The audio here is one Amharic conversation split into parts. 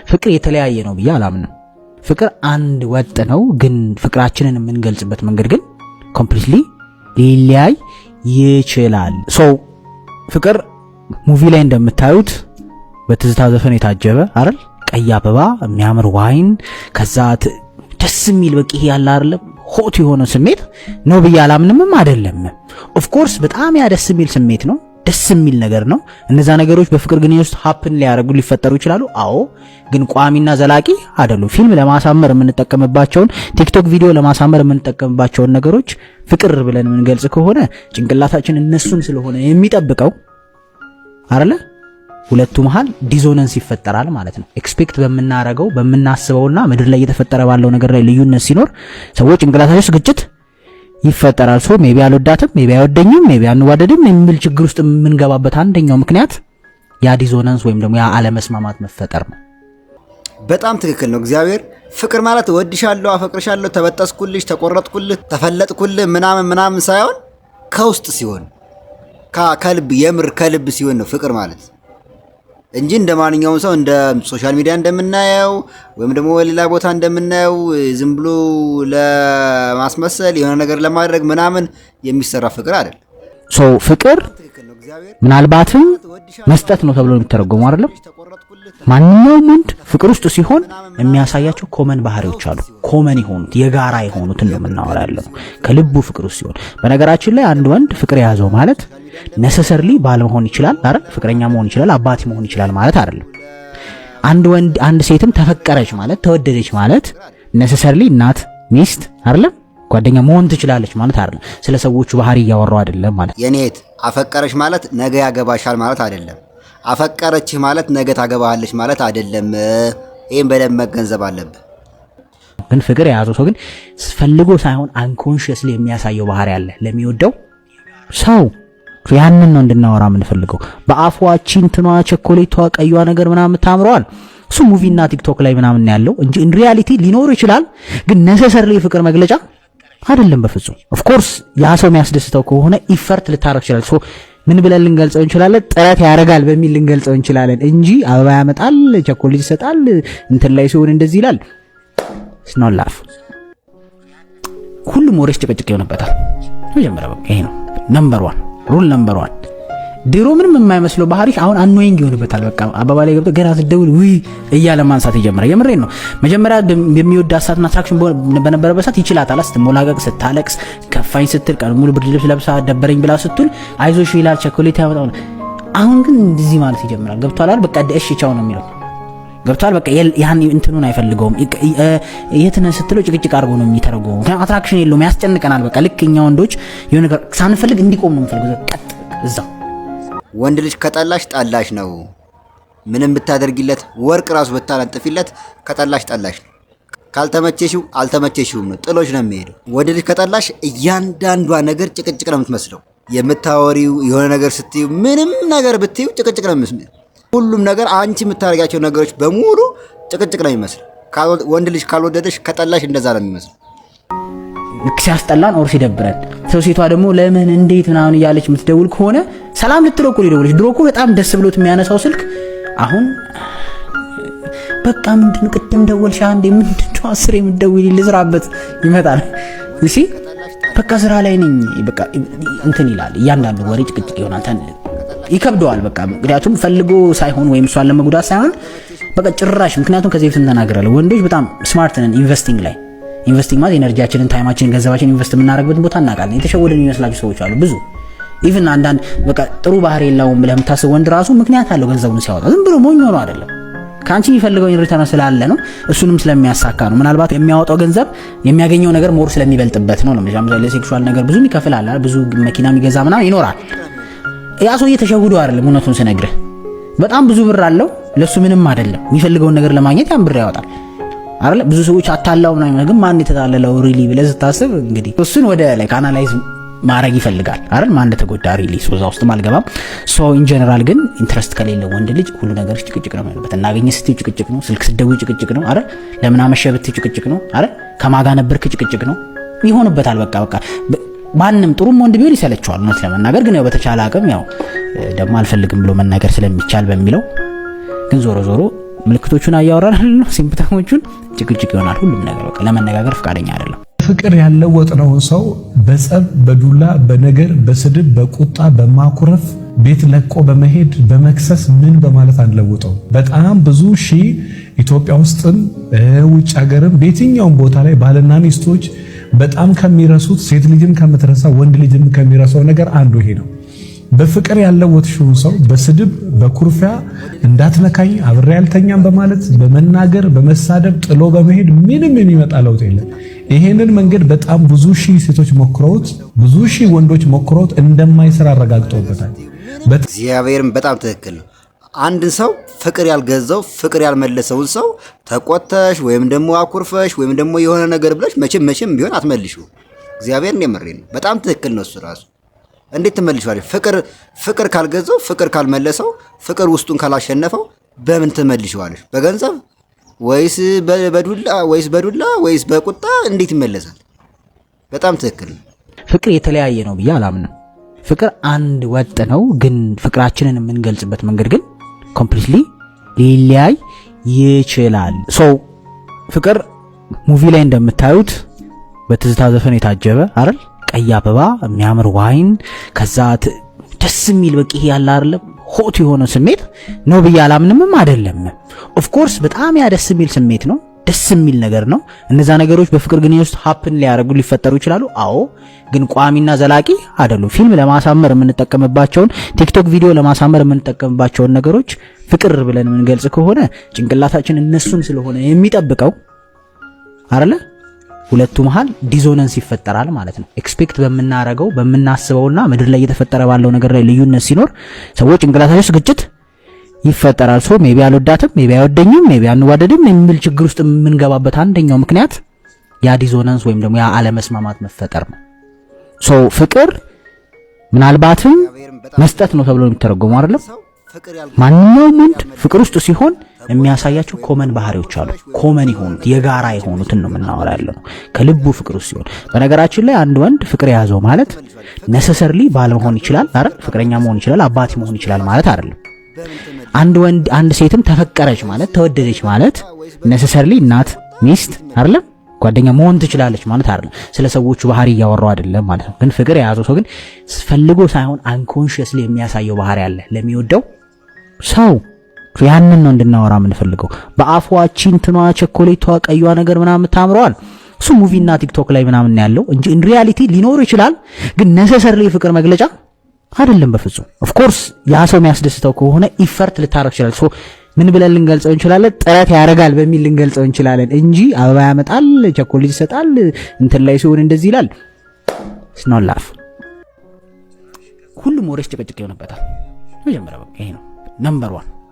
ፍቅር የተለያየ ነው ብዬ አላምንም። ፍቅር አንድ ወጥ ነው፣ ግን ፍቅራችንን የምንገልጽበት መንገድ ግን ኮምፕሊትሊ ሊለያይ ይችላል። ፍቅር ሙቪ ላይ እንደምታዩት በትዝታ ዘፈን የታጀበ አይደል? ቀይ አበባ፣ የሚያምር ዋይን፣ ከዛ ደስ የሚል በቃ ይሄ ያለ አይደለም ሆት የሆነ ስሜት ነው ብዬ አላምንም አይደለም። ኦፍ ኮርስ በጣም ያ ደስ የሚል ስሜት ነው፣ ደስ የሚል ነገር ነው። እነዛ ነገሮች በፍቅር ግንኙነት ውስጥ ሀፕን ሊያደርጉ ሊፈጠሩ ይችላሉ። አዎ፣ ግን ቋሚና ዘላቂ አይደሉም። ፊልም ለማሳመር የምንጠቀምባቸውን፣ ቲክቶክ ቪዲዮ ለማሳመር የምንጠቀምባቸውን ነገሮች ፍቅር ብለን የምንገልጽ ከሆነ ጭንቅላታችን እነሱን ስለሆነ የሚጠብቀው አይደለ? ሁለቱ መሃል ዲዞናንስ ይፈጠራል ማለት ነው። ኤክስፔክት በምናረገው በምናስበውና ምድር ላይ እየተፈጠረ ባለው ነገር ላይ ልዩነት ሲኖር ሰዎች ጭንቅላታቸው ውስጥ ግጭት ይፈጠራል። ሜቢ አልወዳትም፣ ሜቢ አይወደኝም፣ ሜቢ አንዋደድም የሚል ችግር ውስጥ የምንገባበት አንደኛው ምክንያት ያ ዲዞናንስ ወይም ደግሞ ያ አለመስማማት መፈጠር ነው። በጣም ትክክል ነው። እግዚአብሔር ፍቅር ማለት ወድሻለሁ፣ አፈቅርሻለሁ፣ ተበጠስኩልሽ፣ ተቆረጥኩልህ፣ ተፈለጥኩልህ ምናምን ሳይሆን ከውስጥ ሲሆን ከልብ የምር ከልብ ሲሆን ነው ፍቅር ማለት እንጂ እንደ ማንኛውም ሰው እንደ ሶሻል ሚዲያ እንደምናየው ወይም ደግሞ ሌላ ቦታ እንደምናየው ዝም ብሎ ለማስመሰል የሆነ ነገር ለማድረግ ምናምን የሚሰራ ፍቅር አይደለም። ፍቅር ምናልባትም መስጠት ነው ተብሎ የሚተረጎመው አይደለም። ማንኛውም ወንድ ፍቅር ውስጥ ሲሆን የሚያሳያቸው ኮመን ባህሪዎች አሉ። ኮመን የሆኑት የጋራ የሆኑትን ነው የምናወራ ያለው ከልቡ ፍቅር ውስጥ ሲሆን። በነገራችን ላይ አንድ ወንድ ፍቅር የያዘው ማለት ነሰሰርሊ ባል መሆን ይችላል አይደል? ፍቅረኛ መሆን ይችላል፣ አባት መሆን ይችላል ማለት አይደለም። አንድ ሴትም ተፈቀረች ማለት ተወደደች ማለት ነሰሰርሊ እናት፣ ሚስት አይደለም ጓደኛ መሆን ትችላለች ማለት አይደለም። ስለ ሰዎቹ ባህሪ እያወራው አይደለም ማለት። የኔት አፈቀረች ማለት ነገ ያገባሻል ማለት አይደለም። አፈቀረችህ ማለት ነገ ታገባሃለች ማለት አይደለም። ይሄን በደንብ መገንዘብ አለብህ። ግን ፍቅር የያዘው ሰው ግን ፈልጎ ሳይሆን አንኮንሺየስሊ የሚያሳየው ባህሪ አለ ለሚወደው ሰው። ያንን ነው እንድናወራ የምንፈልገው። በአፏችን እንትኗ ቸኮሌቷ ቀይዋ ነገር ምናምን ታምረዋል። እሱ ሙቪና ቲክቶክ ላይ ምናምን ያለው እንጂ ኢን ሪያሊቲ ሊኖር ይችላል፣ ግን ነሰሰርሊ ፍቅር መግለጫ አይደለም በፍጹም። ኦፍ ኮርስ ያ ሰው የሚያስደስተው ከሆነ ኢፈርት ልታረግ ይችላል። ምን ብለን ልንገልጸው እንችላለን? ጥረት ያደርጋል በሚል ልንገልጸው እንችላለን እንጂ አበባ ያመጣል፣ ቸኮሌት ይሰጣል፣ እንትን ላይ ሲሆን እንደዚህ ይላል ስኖት ላፍ። ሁሉም ወሬስ ጭቅጭቅ ይሆንበታል። መጀመሪያ ይሄ ነው ሩል ነምበር 1። ድሮ ምንም የማይመስለው ባህሪ አሁን አንኖይንግ ይሆንበታል። በቃ አበባ ላይ ገብቶ ገና ስትደውል ውይ እያለ ማንሳት ይጀምራል። የምሬን ነው። መጀመሪያ በሚወዳት ሰዓትና አትራክሽን በነበረበት ሰዓት ይችላታል። ስትሞላቀቅ፣ ስታለቅስ፣ ከፋኝ ስትል፣ ቀን ሙሉ ብርድ ልብስ ለብሳ ደበረኝ ብላ ስትል አይዞሽ ይላል፣ ቸኮሌት ያመጣው። አሁን ግን እንደዚህ ማለት ይጀምራል። ገብቷል አይደል? በቃ እሺ ቻው ነው የሚለው። ገብቷል? በቃ ያን እንትኑን አይፈልገውም። የት ነህ ስትለው ጭቅጭቅ አድርጎ ነው የሚተረጎመው። አትራክሽን የለውም፣ ያስጨንቀናል። በቃ ልክ እኛ ወንዶች የሆነ ነገር ሳንፈልግ እንዲቆም ነው የምፈልገው። ቀጥ እዛው ወንድ ልጅ ከጠላሽ ጠላሽ ነው። ምንም ብታደርጊለት ወርቅ ራሱ ብታለጥፊለት ከጠላሽ ጠላሽ ነው። ካልተመቸሽው አልተመቸሽውም ነው፣ ጥሎሽ ነው የሚሄደው። ወንድ ልጅ ከጠላሽ እያንዳንዷ ነገር ጭቅጭቅ ነው የምትመስለው። የምታወሪው የሆነ ነገር ስትዩ ምንም ነገር ብትዩ ጭቅጭቅ ነው የምትመስለው። ሁሉም ነገር አንቺ የምታደርጋቸው ነገሮች በሙሉ ጭቅጭቅ ነው የሚመስለው። ወንድ ልጅ ካልወደደሽ ከጠላሽ እንደዛ ነው የሚመስለው። ሲያስጠላን ኦር ሲደብረን ሰው ሴቷ ደግሞ ለምን እንዴት ምናምን እያለች የምትደውል ከሆነ ሰላም ልትለው እኮ ሊደውልሽ። ድሮ እኮ በጣም ደስ ብሎት የሚያነሳው ስልክ አሁን በቃ ምንድነው ቅድም ደወልሽ አንዴ ምንድነው 10 የምትደውይልኝ ልዝራበት ይመጣል። እሺ በቃ ስራ ላይ ነኝ በቃ እንትን ይላል። እያንዳንዱ ወሬ ጭቅጭቅ ይሆናል። ይከብደዋል በቃ ምክንያቱም ፈልጎ ሳይሆን ወይም እሷን ለመጉዳት ሳይሆን በቃ ጭራሽ። ምክንያቱም ከዚህ በፊት ተናግሬያለሁ፣ ወንዶች በጣም ስማርት ነን። ኢንቨስቲንግ ማለት ኤነርጂያችንን፣ ታይማችንን፣ ገንዘባችንን ኢንቨስት የምናደርግበትን ቦታ እናውቃለን። የተሸወደን የሚመስላቸው ሰዎች አሉ ብዙ። ኢቭን አንዳንድ በቃ ጥሩ ባህሪ የለውም ብለህ የምታስብ ወንድ ራሱ ምክንያት አለው ገንዘቡን ሲያወጣ። ዝም ብሎ ሞኝ ሆኖ አይደለም፣ ከአንቺ የሚፈልገው ሪተርን ስላለ ነው፣ እሱንም ስለሚያሳካ ነው። ምናልባት የሚያወጣው ገንዘብ የሚያገኘው ነገር ሞር ስለሚበልጥበት ነው። ለምሳሌ ለሴክሹዋል ነገር ብዙ ይከፍላል፣ ብዙ መኪና የሚገዛ ምናምን ይኖራል። ያ ሰውዬ ተሸውዶ አይደለም፣ እውነቱን ስነግርህ በጣም ብዙ ብር አለው፣ ለሱ ምንም አይደለም። የሚፈልገውን ነገር ለማግኘት ያን ብር ያወጣል አይደል? ብዙ ሰዎች አታላው ምናምን፣ ግን ማን የተታለለው ሪሊ ብለህ ስታስብ እንግዲህ እሱን ወደ ላይ አናላይዝ ማድረግ ይፈልጋል አይደል? ማን እንደተጎዳ ሪሊ እዛ ውስጥ አልገባም። ሶ ኢን ጀነራል ግን ኢንትረስት ከሌለው ወንድ ልጅ ሁሉ ነገር ጭቅጭቅ ነው የሚሆንበት። እናገኘ ስትይ ጭቅጭቅ ነው፣ ስልክ ስትደውይ ጭቅጭቅ ነው አይደል? ለምን አመሸህ ብትይ ጭቅጭቅ ነው አይደል? ከማጋ ነበርክ ጭቅጭቅ ነው ይሆንበታል። በቃ ማንም ጥሩም ወንድ ቢሆን ይሰለቸዋል ነው ስለመናገር። ግን ያው በተቻለ አቅም ያው ደግሞ አልፈልግም ብሎ መናገር ስለሚቻል በሚለው ግን ዞሮ ምልክቶቹን አያወራን ነው ሲምፕተሞቹን ጭቅጭቅ ይሆናል ሁሉም ነገር በቃ ለመነጋገር ፈቃደኛ አይደለም። ፍቅር ያለወጥነውን ሰው በጸብ በዱላ በነገር በስድብ በቁጣ በማኩረፍ ቤት ለቆ በመሄድ በመክሰስ ምን በማለት አንለውጠው። በጣም ብዙ ሺህ ኢትዮጵያ ውስጥም ውጭ ሀገርም በየትኛውም ቦታ ላይ ባልና ሚስቶች በጣም ከሚረሱት ሴት ልጅም ከምትረሳ ወንድ ልጅም ከሚረሳው ነገር አንዱ ይሄ ነው። በፍቅር ያለወጥሽውን ሰው በስድብ በኩርፊያ እንዳትነካኝ አብሬ ያልተኛም በማለት በመናገር በመሳደብ ጥሎ በመሄድ ምንም የሚመጣ ለውጥ የለም። ይሄንን መንገድ በጣም ብዙ ሺህ ሴቶች ሞክረውት ብዙ ሺህ ወንዶች ሞክረውት እንደማይሰራ አረጋግጠውበታል። እግዚአብሔርም በጣም ትክክል ነው። አንድን ሰው ፍቅር ያልገዛው ፍቅር ያልመለሰውን ሰው ተቆጥተሽ ወይም ደግሞ አኩርፈሽ ወይም ደግሞ የሆነ ነገር ብለሽ መቼም ቢሆን አትመልሺው። እግዚአብሔርን የመረኝ ነው። በጣም ትክክል ነው እሱ ራሱ። እንዴት ትመልሺዋለሽ? ፍቅር ካልገዛው ፍቅር ካልመለሰው ፍቅር ውስጡን ካላሸነፈው በምን ትመልሺዋለሽ? በገንዘብ ወይስ በዱላ ወይስ በቁጣ እንዴት ይመለሳል? በጣም ትክክል ነው። ፍቅር የተለያየ ነው ብዬ አላምንም። ፍቅር አንድ ወጥ ነው፣ ግን ፍቅራችንን የምንገልጽበት መንገድ ግን ኮምፕሊትሊ ሊለያይ ይችላል። ፍቅር ሙቪ ላይ እንደምታዩት በትዝታ ዘፈን የታጀበ አይደል? ቀይ አበባ፣ የሚያምር ዋይን፣ ከዛ ደስ የሚል በቂ ያለ አይደለም ሆት የሆነ ስሜት ነው ብዬ አላምንምም አይደለም። ኦፍ ኮርስ በጣም ያ ደስ የሚል ስሜት ነው፣ ደስ የሚል ነገር ነው። እነዛ ነገሮች በፍቅር ግንኙነት ውስጥ ሀፕን ሊያደርጉ ሊፈጠሩ ይችላሉ። አዎ፣ ግን ቋሚና ዘላቂ አይደሉም። ፊልም ለማሳመር የምንጠቀምባቸውን ቲክቶክ ቪዲዮ ለማሳመር የምንጠቀምባቸውን ነገሮች ፍቅር ብለን የምንገልጽ ከሆነ ጭንቅላታችን እነሱን ስለሆነ የሚጠብቀው አይደለ? ሁለቱ መሃል ዲዞናንስ ይፈጠራል ማለት ነው። ኤክስፔክት በምናረገው በምናስበውና ምድር ላይ እየተፈጠረ ባለው ነገር ላይ ልዩነት ሲኖር ሰዎች ጭንቅላታቸው ውስጥ ግጭት ይፈጠራል። ሜቢ አልወዳትም፣ ሜቢ አይወደኝም፣ ሜቢ አንዋደድም የሚል ችግር ውስጥ የምንገባበት አንደኛው ምክንያት ያ ዲዞናንስ ወይም ደግሞ ያ አለመስማማት መፈጠር ነው። ፍቅር ምናልባትም መስጠት ነው ተብሎ የሚተረጎመው አይደለም። ማንኛውም ወንድ ፍቅር ውስጥ ሲሆን የሚያሳያቸው ኮመን ባህሪዎች አሉ። ኮመን የሆኑት የጋራ የሆኑትን ነው የምናወራ ያለው ነው ከልቡ ፍቅር ውስጥ ሲሆን። በነገራችን ላይ አንድ ወንድ ፍቅር የያዘው ማለት ነሰሰርሊ ባል መሆን ይችላል አይደል? ፍቅረኛ መሆን ይችላል፣ አባት መሆን ይችላል ማለት አይደለም። አንድ ሴትም ተፈቀረች ማለት ተወደደች ማለት ነሰሰርሊ እናት፣ ሚስት አይደለም ጓደኛ መሆን ትችላለች ማለት አይደለም። ስለ ሰዎቹ ባህሪ እያወራው አይደለም ማለት ነው። ግን ፍቅር የያዘው ሰው ግን ፈልጎ ሳይሆን አንኮንሺየስሊ የሚያሳየው ባህሪ አለ ለሚወደው ሰው። ያንን ነው እንድናወራ የምንፈልገው። በአፏችን እንትኗ ቸኮሌቷ ቀዩዋ ነገር ምናምን ታምረዋል እሱ ሙቪና ቲክቶክ ላይ ምናምን ያለው እንጂ ኢን ሪያሊቲ ሊኖር ይችላል፣ ግን ነሰሰርሊ ፍቅር መግለጫ አይደለም በፍጹም። ኦፍ ኮርስ ያ ሰው የሚያስደስተው ከሆነ ኢፈርት ልታረግ ይችላል። ምን ብለን ልንገልጸው እንችላለን? ጥረት ያደርጋል በሚል ልንገልጸው እንችላለን እንጂ አበባ ያመጣል፣ ቸኮሌት ይሰጣል፣ እንትን ላይ ሲሆን እንደዚህ ይላል ስኖት ላፍ። ሁሉም ወሬስ ጭቅጭቅ ይሆንበታል። መጀመሪያ በቃ ይሄ ነው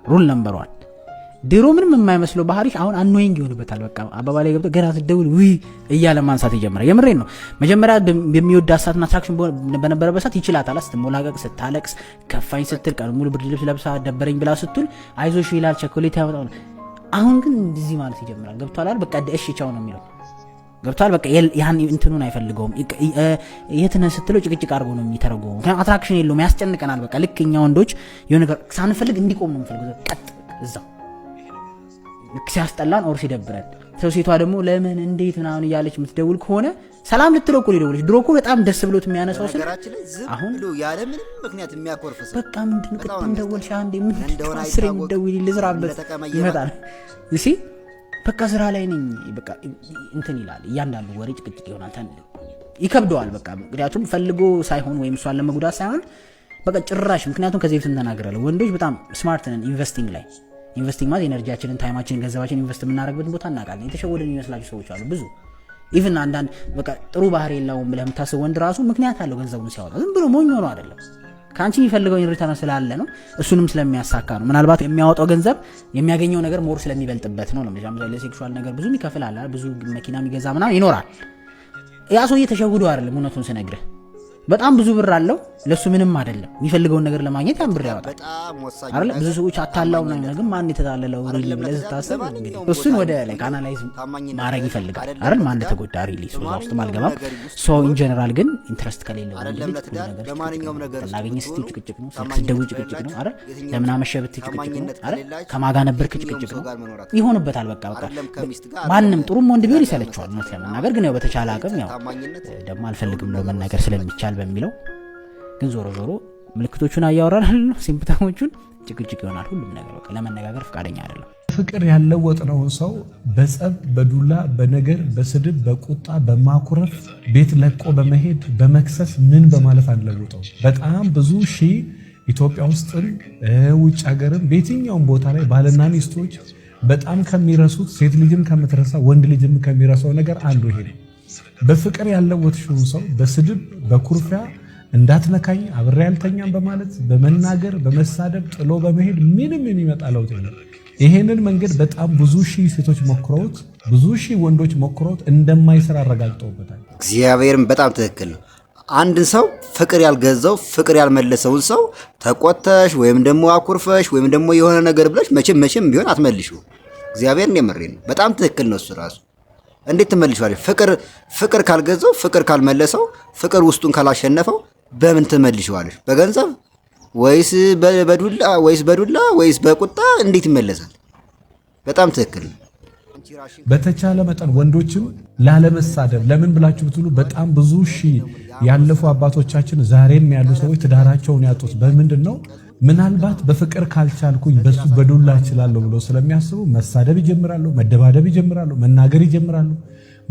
ሩል ነምበር 1። ድሮ ምንም የማይመስለው ባህሪ አሁን አኖይንግ ይሆንበታል። በቃ አበባ ላይ ገብቶ ገና ስትደውል ውይ እያለ ማንሳት ይጀምራል። የምሬን ነው። መጀመሪያ በሚወዳት ሰዓትና አትራክሽን በነበረበት ሰዓት ይችላታል። ስትሞላቀቅ፣ ስታለቅስ፣ ከፋኝ ስትል፣ ቀን ሙሉ ብርድ ልብስ ለብሳ ደበረኝ ብላ ስትል አይዞሽ ይላል፣ ቸኮሌት ያመጣል። አሁን ግን እንደዚህ ማለት ይጀምራል። ገብቷል አይደል? በቃ እሺ ቻው ነው የሚለው። ገብቷል? በቃ ያን እንትኑን አይፈልገውም። የት ነህ ስትለው ጭቅጭቅ አድርጎ ነው የሚተረጎመው። ምክንያቱም አትራክሽን የለውም፣ ያስጨንቀናል። በቃ ልክ እኛ ወንዶች የሆነ ነገር ሳንፈልግ እንዲቆም ነው የምፈልገው። ቀጥ እዛው ሲያስጠላን ኦር ሲደብረን ሴቷ ደግሞ ለምን እንዴት ምናምን እያለች የምትደውል ከሆነ ሰላም ልትለው እኮ ሊደውልሽ። ድሮ እኮ በጣም ደስ ብሎት የሚያነሳው ስልክ አሁን ያለ ምንም ምክንያት የሚያኮርፍ ሰው በቃ ምንድነው ቅድም ደወልሽ አንዴ ምንድነው አስሬ የምትደውይልኝ ልዝራበት ይመጣል። እሺ በቃ ስራ ላይ ነኝ በቃ እንትን ይላል። እያንዳንዱ ወሬ ጭቅጭቅ ይሆናል፣ ይከብደዋል። በቃ ምክንያቱም ፈልጎ ሳይሆን ወይም እሷን ለመጉዳት ሳይሆን በቃ ጭራሽ። ምክንያቱም ከዚህ በፊት ተናግረናል፣ ወንዶች በጣም ስማርት ነን። ኢንቨስቲንግ ማለት ኤነርጂያችንን፣ ታይማችንን፣ ገንዘባችንን ኢንቨስት የምናደርግበትን ቦታ እናውቃለን። የተሸወደን የሚመስላቸው ሰዎች አሉ ብዙ። ኢቭን አንዳንድ በቃ ጥሩ ባህሪ የለውም ብለህ የምታስብ ወንድ ራሱ ምክንያት አለው ገንዘቡን ሲያወጣ። ዝም ብሎ ሞኝ ሆኖ አይደለም፣ ከአንቺ የሚፈልገው ሪተርን ስላለ ነው፣ እሱንም ስለሚያሳካ ነው። ምናልባት የሚያወጣው ገንዘብ የሚያገኘው ነገር ሞር ስለሚበልጥበት ነው። ለምሳሌ ለሴክሹዋል ነገር ብዙ የሚከፍል አለ፣ ብዙ መኪና የሚገዛ ምናምን ይኖራል። ያ ሰውዬ ተሸውዶ አይደለም፣ እውነቱን ስነግርህ በጣም ብዙ ብር አለው ለሱ ምንም አይደለም የሚፈልገውን ነገር ለማግኘት ያን ብር ያወጣል አይደል ብዙ ሰዎች አታላው ነው ግን ማን የተታለለው ሪሊ ብለህ ስታስብ እንግዲህ እሱን ወደ ላይክ አናላይዝ ማድረግ ይፈልጋል አይደል ማን እንደተጎዳ ሪሊ ሶ ውስጥ ማልገባም ሶ ኢን ጀነራል ግን ኢንትረስት ከሌለው ለማንኛውም ነገር እናገኝ ስትይ ጭቅጭቅ ነው ስትደውይ ጭቅጭቅ ነው አይደል ለምን አመሸበት ጭቅጭቅ ነው አይደል ከማጋ ነበር ጭቅጭቅ ነው ይሆንበታል በቃ ማንንም ጥሩም ወንድ ቢሆን ይሰለቻል ነው ለመናገር ግን ያው በተቻለ አቅም ያው ደግሞ አልፈልግም ነው መናገር ስለሚቻል በሚለው ግን ዞሮ ዞሮ ምልክቶቹን አያወራናል ነው ሲምፕተሞቹን ጭቅጭቅ ይሆናል ሁሉም ነገር በቃ ለመነጋገር ፍቃደኛ አይደለም ፍቅር ያለወጥነው ሰው በጸብ በዱላ በነገር በስድብ በቁጣ በማኩረፍ ቤት ለቆ በመሄድ በመክሰስ ምን በማለት አንለውጠው በጣም ብዙ ሺህ ኢትዮጵያ ውስጥም ውጭ ሀገርም በየትኛውም ቦታ ላይ ባልና ሚስቶች በጣም ከሚረሱት ሴት ልጅም ከምትረሳ ወንድ ልጅም ከሚረሳው ነገር አንዱ ይሄ ነው በፍቅር ያለወጥሽው ሰው በስድብ በኩርፊያ እንዳትነካኝ አብሬ ያልተኛም በማለት በመናገር በመሳደብ ጥሎ በመሄድ ምንም የሚመጣ ለውጥ የለም ይሄንን መንገድ በጣም ብዙ ሺህ ሴቶች ሞክረውት ብዙ ሺህ ወንዶች ሞክረውት እንደማይሰራ አረጋግጠውበታል እግዚአብሔርም በጣም ትክክል ነው አንድ ሰው ፍቅር ያልገዛው ፍቅር ያልመለሰውን ሰው ተቆጥተሽ ወይም ደግሞ አኩርፈሽ ወይም ደግሞ የሆነ ነገር ብለሽ መቼም ቢሆን አትመልሺው እግዚአብሔርን የምሬ ነው በጣም ትክክል ነው እሱ ራሱ እንዴት ትመልሺዋለሽ ፍቅር ካልገዛው ፍቅር ካልመለሰው ፍቅር ውስጡን ካላሸነፈው በምን ትመልሺዋለሽ በገንዘብ ወይስ በዱላ ወይስ በቁጣ እንዴት ይመለሳል በጣም ትክክል ነው በተቻለ መጠን ወንዶችም ላለመሳደብ ለምን ብላችሁ ብትሉ በጣም ብዙ ሺህ ያለፉ አባቶቻችን ዛሬም ያሉ ሰዎች ትዳራቸውን ያጡት በምንድነው ምናልባት በፍቅር ካልቻልኩኝ በሱ በዱላ እችላለሁ ብሎ ስለሚያስቡ መሳደብ ይጀምራሉ መደባደብ ይጀምራሉ መናገር ይጀምራሉ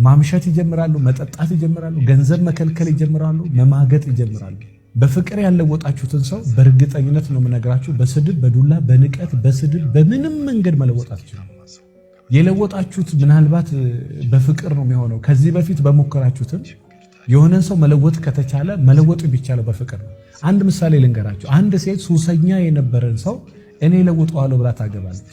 ማምሸት ይጀምራሉ መጠጣት ይጀምራሉ ገንዘብ መከልከል ይጀምራሉ መማገጥ ይጀምራሉ በፍቅር ያለወጣችሁትን ሰው በእርግጠኝነት ነው የምነግራችሁ በስድብ በዱላ በንቀት በስድብ በምንም መንገድ መለወጥ አትችሉም የለወጣችሁት ምናልባት በፍቅር ነው የሚሆነው ከዚህ በፊት በመከራችሁትም የሆነን ሰው መለወጥ ከተቻለ መለወጥ ቢቻለው በፍቅር ነው አንድ ምሳሌ ልንገራችሁ አንድ ሴት ሱሰኛ የነበረን ሰው እኔ ለውጠዋለሁ ብላ ታገባለች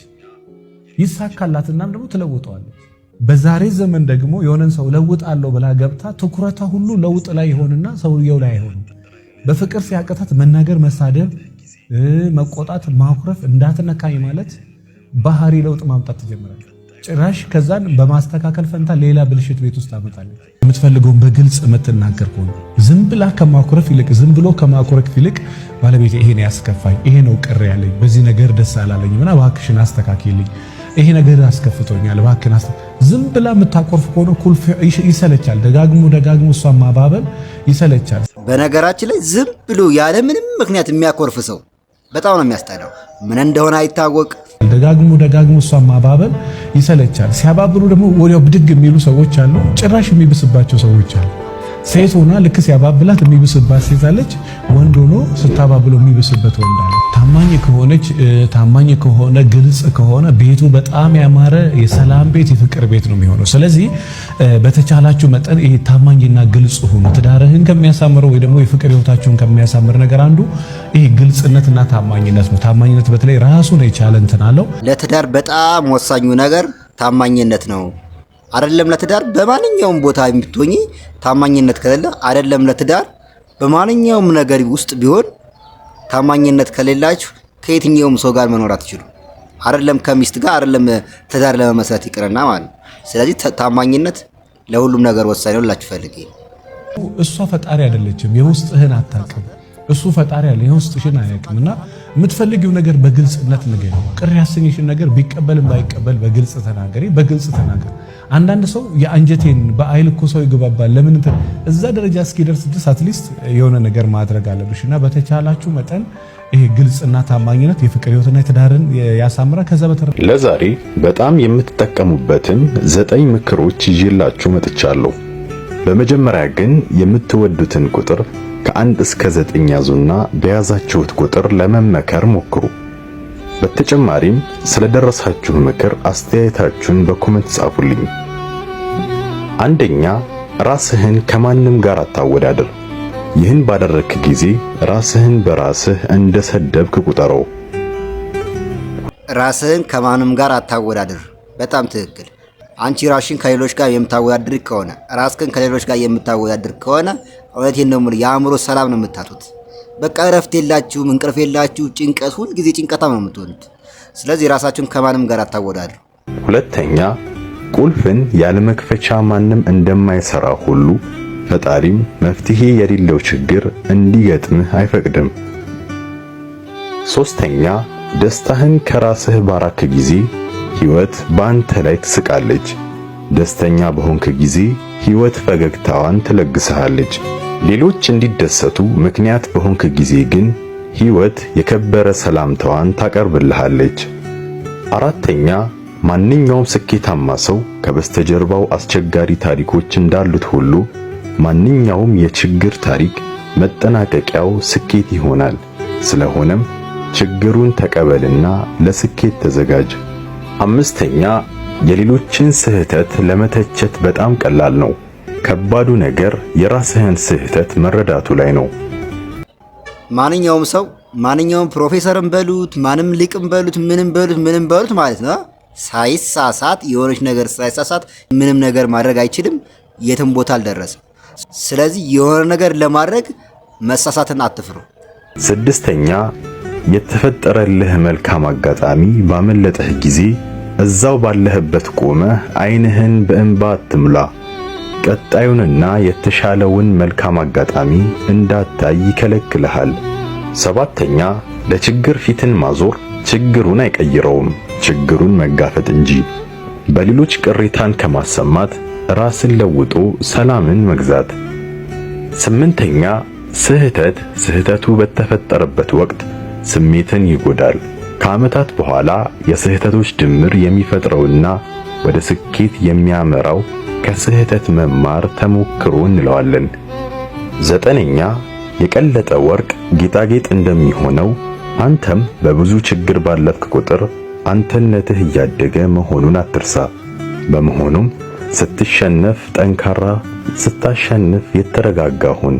ይሳካላትና ደግሞ ትለውጠዋለች በዛሬ ዘመን ደግሞ የሆነን ሰው ለውጣለሁ ብላ ገብታ ትኩረቷ ሁሉ ለውጥ ላይ ይሆንና ሰውየው ላይ አይሆንም በፍቅር ሲያቀታት መናገር መሳደብ መቆጣት ማኩረፍ እንዳትነካኝ ማለት ባህሪ ለውጥ ማምጣት ትጀምራለች ጭራሽ ከዛን በማስተካከል ፈንታ ሌላ ብልሽት ቤት ውስጥ አመጣለች የምትፈልገውን በግልጽ የምትናገር ከሆነ ዝም ብላ ከማኩረፍ ይልቅ ዝም ብሎ ከማኩረፍ ይልቅ ባለቤቴ ይሄን ያስከፋኝ ይሄ ነው ቅር ያለኝ በዚህ ነገር ደስ አላለኝ እና እባክሽን አስተካክልኝ ይሄ ነገር አስከፍቶኛል እባክህን ዝም ብላ የምታቆርፍ ከሆነ ኩልፍ ይሰለቻል ደጋግሞ እሷን ማባበል ይሰለቻል በነገራችን ላይ ዝም ብሎ ያለ ምንም ምክንያት የሚያቆርፍ ሰው በጣም ነው የሚያስጠላው ምን እንደሆነ አይታወቅ ደጋግሞ እሷን ማባበል ይሰለቻል ሲያባብሉ ደግሞ ወዲያው ብድግ የሚሉ ሰዎች አሉ ጭራሽ የሚብስባቸው ሰዎች አሉ ሴት ሆና ልክ ሲያባብላት የሚብስባት ሴት አለች ወንድ ሆኖ ስታባብለው የሚብስበት ወንድ አለ ታማኝ ከሆነ ግልጽ ከሆነ ቤቱ በጣም ያማረ የሰላም ቤት የፍቅር ቤት ነው የሚሆነው ስለዚህ በተቻላችሁ መጠን ይሄ ታማኝና ግልጽ ሆኖ ትዳርህን ከሚያሳምረው ወይ ደግሞ የፍቅር ህይወታችሁን ከሚያሳምር ነገር አንዱ ይሄ ግልጽነትና ታማኝነት ነው ታማኝነት በተለይ ራሱን የቻለ እንትን አለው ለትዳር በጣም ወሳኙ ነገር ታማኝነት ነው አይደለም ለትዳር በማንኛውም ቦታ የምትሆኚ ታማኝነት ከሌለ አይደለም ለትዳር በማንኛውም ነገር ውስጥ ቢሆን ታማኝነት ከሌላችሁ ከየትኛውም ሰው ጋር መኖር አትችሉም አይደለም ከሚስት ጋር አይደለም ትዳር ለመመስረት ይቅርና ማለት ስለዚህ ታማኝነት ለሁሉም ነገር ወሳኝ ነው ላችሁ ፈልጌ እሷ ፈጣሪ አይደለችም የውስጥህን አታውቅም እሱ ፈጣሪ ያለ የውስጥሽን አያውቅምና የምትፈልጊው ነገር በግልጽነት ንገሪ ቅር ያሰኝሽን ነገር ቢቀበልም ባይቀበል በግልጽ ተናገሪ አንዳንድ ሰው የአንጀቴን በአይል እኮ ሰው ይገባባል ለምን እዛ ደረጃ እስኪደርስ ድረስ አትሊስት የሆነ ነገር ማድረግ አለብሽና በተቻላችሁ መጠን ይሄ ግልጽና ታማኝነት የፍቅር ህይወትና የትዳርን ያሳምራ ከዛ በተረፈ ለዛሬ በጣም የምትጠቀሙበትን 9 ምክሮች ይዤላችሁ መጥቻለሁ በመጀመሪያ ግን የምትወዱትን ቁጥር ከ1 እስከ 9 ያዙና በያዛችሁት ቁጥር ለመመከር ሞክሩ በተጨማሪም ስለደረሳችሁ ምክር አስተያየታችሁን በኮሜንት ጻፉልኝ አንደኛ ራስህን ከማንም ጋር አታወዳድር ይህን ባደረክ ጊዜ ራስህን በራስህ እንደሰደብክ ቁጠረው ራስህን ከማንም ጋር አታወዳድር በጣም ትክክል አንቺ ራስሽን ከሌሎች ጋር የምታወዳድር ከሆነ ራስህን ከሌሎች ጋር የምታወዳድር ከሆነ እውነቴን ነው የምልህ የአእምሮ ሰላም ነው የምታጡት። በቃ እረፍት የላችሁም፣ እንቅልፍ የላችሁ፣ ጭንቀት፣ ሁል ጊዜ ጭንቀታም ነው የምትሆኑት። ስለዚህ ራሳችሁን ከማንም ጋር አታወዳድሩ። ሁለተኛ ቁልፍን ያለ መክፈቻ ማንም እንደማይሰራ ሁሉ ፈጣሪም መፍትሄ የሌለው ችግር እንዲገጥምህ አይፈቅድም። ሶስተኛ ደስታህን ከራስህ ባራክ ጊዜ ሕይወት በአንተ ላይ ትስቃለች። ደስተኛ በሆንክ ጊዜ ሕይወት ፈገግታዋን ትለግስሃለች። ሌሎች እንዲደሰቱ ምክንያት በሆንክ ጊዜ ግን ሕይወት የከበረ ሰላምታዋን ታቀርብልሃለች። አራተኛ ማንኛውም ስኬታማ ሰው ከበስተጀርባው አስቸጋሪ ታሪኮች እንዳሉት ሁሉ ማንኛውም የችግር ታሪክ መጠናቀቂያው ስኬት ይሆናል። ስለሆነም ችግሩን ተቀበልና ለስኬት ተዘጋጅ። አምስተኛ የሌሎችን ስህተት ለመተቸት በጣም ቀላል ነው። ከባዱ ነገር የራስህን ስህተት መረዳቱ ላይ ነው። ማንኛውም ሰው ማንኛውም ፕሮፌሰርም በሉት ማንም ሊቅም በሉት ምንም በሉት ማለት ነው ሳይሳሳት የሆነች ነገር ሳይሳሳት ምንም ነገር ማድረግ አይችልም፣ የትም ቦታ አልደረሰም። ስለዚህ የሆነ ነገር ለማድረግ መሳሳትን አትፍሩ። ስድስተኛ የተፈጠረልህ መልካም አጋጣሚ ባመለጠህ ጊዜ እዛው ባለህበት ቆመህ ዓይንህን በእንባ አትምላ። ቀጣዩንና የተሻለውን መልካም አጋጣሚ እንዳታይ ይከለክልሃል። ሰባተኛ ለችግር ፊትን ማዞር ችግሩን አይቀይረውም፣ ችግሩን መጋፈጥ እንጂ። በሌሎች ቅሬታን ከማሰማት ራስን ለውጦ ሰላምን መግዛት። ስምንተኛ ስህተቱ በተፈጠረበት ወቅት ስሜትን ይጎዳል። ከዓመታት በኋላ የስህተቶች ድምር የሚፈጥረውና ወደ ስኬት የሚያመራው ከስህተት መማር ተሞክሮ እንለዋለን። ዘጠነኛ የቀለጠ ወርቅ ጌጣጌጥ እንደሚሆነው አንተም በብዙ ችግር ባለፍክ ቁጥር አንተነትህ እያደገ መሆኑን አትርሳ። በመሆኑም ስትሸነፍ ጠንካራ፣ ስታሸንፍ የተረጋጋ ሁን።